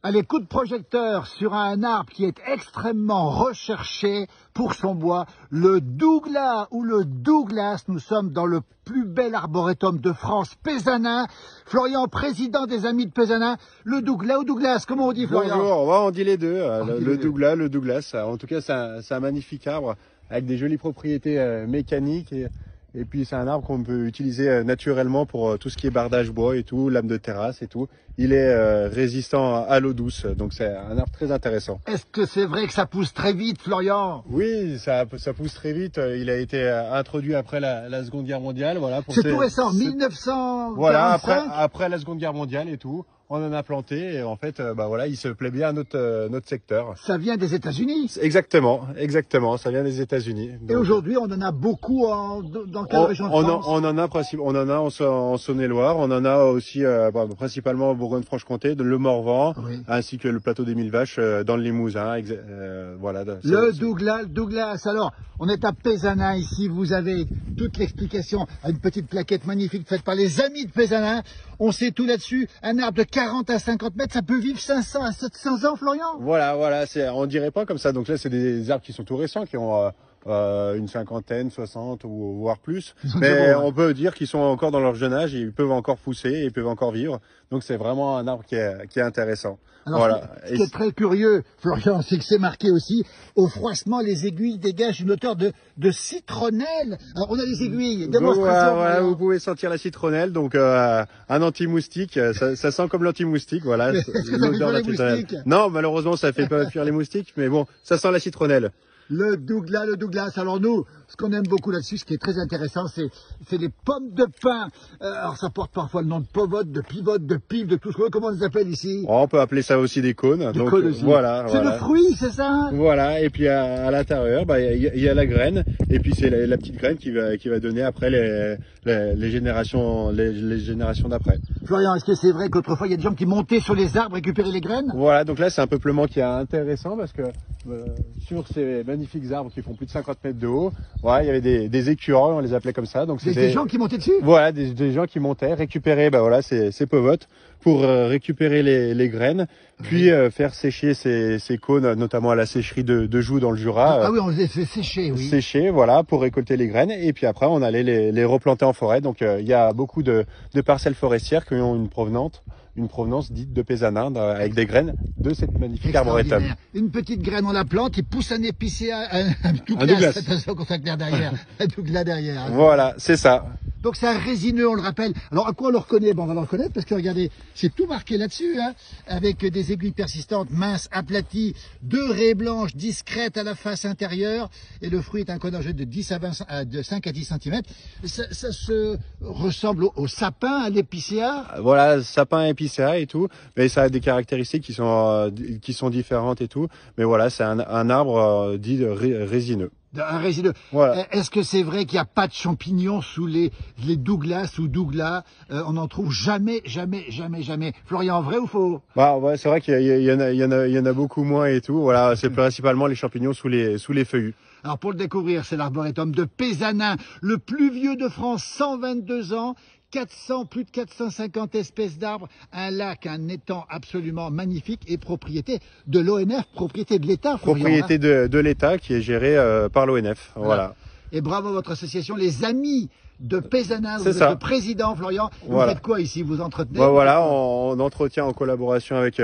Allez, coup de projecteur sur un arbre qui est extrêmement recherché pour son bois, le Douglas ou le Douglas. Nous sommes dans le plus bel arboretum de France, Pézanin. Florian, président des Amis de Pézanin. Le Douglas ou Douglas, comment on dit, Florian? Bonjour, on dit les deux. Le Douglas. En tout cas, c'est un magnifique arbre avec des jolies propriétés mécaniques. Et puis c'est un arbre qu'on peut utiliser naturellement pour tout ce qui est bardage bois et tout, lame de terrasse et tout. Il est résistant à l'eau douce, donc c'est un arbre très intéressant. Est-ce que c'est vrai que ça pousse très vite, Florian? Oui, ça pousse très vite. Il a été introduit après la Seconde Guerre mondiale. Voilà, c'est tout récent, 1945. Voilà, après la Seconde Guerre mondiale et tout. On en a planté et en fait, voilà, il se plaît bien à notre secteur. Ça vient des États-Unis. Exactement, ça vient des États-Unis. Et aujourd'hui, on en a beaucoup dans quelle région de France? On en a en Saône-et-Loire, on en a aussi principalement en Bourgogne-Franche-Comté, le Morvan, oui, ainsi que le plateau des Mille Vaches dans le Limousin. Voilà. Le Douglas. Alors, on est à Pézanin ici. Vous avez toute l'explication à une petite plaquette magnifique faite par les Amis de Pézanin. On sait tout là-dessus. Un arbre de 40 à 50 mètres, ça peut vivre 500 à 700 ans, Florian? Voilà, on dirait pas comme ça. Donc là, c'est des arbres qui sont tout récents, qui ont une cinquantaine, 60 ou voire plus. Mais on peut dire qu'ils sont encore dans leur jeune âge, ils peuvent encore pousser, ils peuvent encore vivre. Donc c'est vraiment un arbre qui est intéressant. Alors, voilà. Ce qui est très curieux, Florian, c'est que c'est marqué aussi, au froissement, les aiguilles dégagent une odeur de citronnelle. Alors, on a les aiguilles, démonstration. Voilà, vous pouvez sentir la citronnelle, donc un anti-moustique, ça sent comme l'anti-moustique, voilà. Est-ce que ça fait fuir les moustiques? Non, malheureusement, ça fait pas fuir les moustiques, mais bon, ça sent la citronnelle. Le Douglas. Alors nous, ce qu'on aime beaucoup là-dessus, ce qui est très intéressant, c'est les pommes de pin. Alors ça porte parfois le nom de povote, de pivote, de pive, de tout ce qu'on veut. Comment on les appelle ici? On peut appeler ça aussi des cônes. Des cônes aussi. Voilà. C'est le fruit, c'est ça? Voilà. Et puis à l'intérieur, il y a la graine. Et puis c'est la petite graine qui va donner après les générations d'après. Florian, est-ce que c'est vrai qu'autrefois il y a des gens qui montaient sur les arbres récupérer les graines? Voilà. Donc là, c'est un peuplement qui est intéressant parce que sur ces magnifiques arbres qui font plus de 50 mètres de haut, voilà, il y avait des écureuils, on les appelait comme ça. Donc des gens qui montaient dessus? Voilà, des gens qui montaient, récupérer ces povotes pour récupérer les graines, puis faire sécher ces cônes, notamment à la sécherie de Joux dans le Jura. Ah oui, on les fait sécher, oui. Sécher, voilà, pour récolter les graines. Et puis après, on allait les replanter en forêt. Donc il y a beaucoup de parcelles forestières qui ont une provenance dite de Pézanin, avec des graines de cette magnifique arboretum. Une petite graine, on la plante, et pousse un épicéa, un Douglas. Attention qu'on s'acclare derrière. Un Douglas derrière. Voilà, c'est ça. Donc c'est un résineux, on le rappelle. Alors à quoi on le reconnaît? On va le reconnaître parce que regardez, c'est tout marqué là-dessus, hein, avec des aiguilles persistantes, minces, aplaties, deux raies blanches discrètes à la face intérieure, et le fruit est un cône âgé de 5 à 10 cm. Ça se ressemble au sapin, à l'épicéa? Voilà, sapin, épicéa et tout, mais ça a des caractéristiques qui sont différentes et tout. Mais voilà, c'est un arbre dit résineux. Un résineux. Voilà. Est-ce que c'est vrai qu'il n'y a pas de champignons sous les Douglas ou Douglas? On n'en trouve jamais. Florian, vrai ou faux? Ouais, c'est vrai qu'il y en a beaucoup moins et tout. Voilà, c'est principalement les champignons sous les feuillus. Alors pour le découvrir, c'est l'arboretum de Pézanin, le plus vieux de France, 122 ans. Plus de 450 espèces d'arbres, un lac, un étang absolument magnifique et propriété de l'ONF, propriété de l'État. Propriété de l'État qui est gérée par l'ONF. Voilà. Et bravo à votre association, les Amis de Pézanin. Vous êtes le président, Florian. Vous faites quoi ici? Vous entretenez? Voilà, on entretient en collaboration avec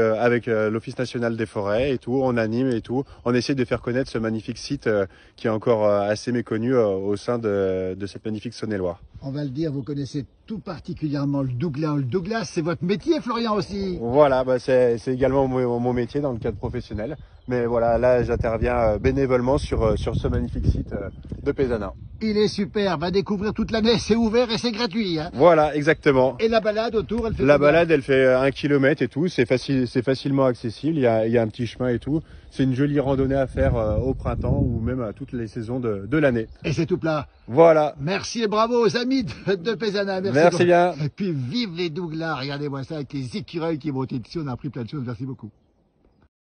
l'Office national des forêts et tout. On anime et tout. On essaie de faire connaître ce magnifique site qui est encore assez méconnu au sein de cette magnifique Saône-et-Loire. On va le dire, vous connaissez tout particulièrement le Douglas. Le Douglas, c'est votre métier, Florian, aussi. Voilà, c'est également mon métier dans le cadre professionnel. Mais voilà, là, j'interviens bénévolement sur ce magnifique site de Pézanin. Il est super, va découvrir toute l'année, c'est ouvert et c'est gratuit. Hein. Voilà, exactement. Et la balade autour, elle fait La balade, elle fait 1 km et tout, c'est facilement accessible, il y a un petit chemin et tout. C'est une jolie randonnée à faire au printemps ou même à toutes les saisons de l'année. Et c'est tout plat. Voilà. Merci et bravo aux Amis de Pézanin. Merci bien. Et puis vive les Douglas, regardez-moi ça avec les écureuils qui montent dessus, on a appris plein de choses, merci beaucoup.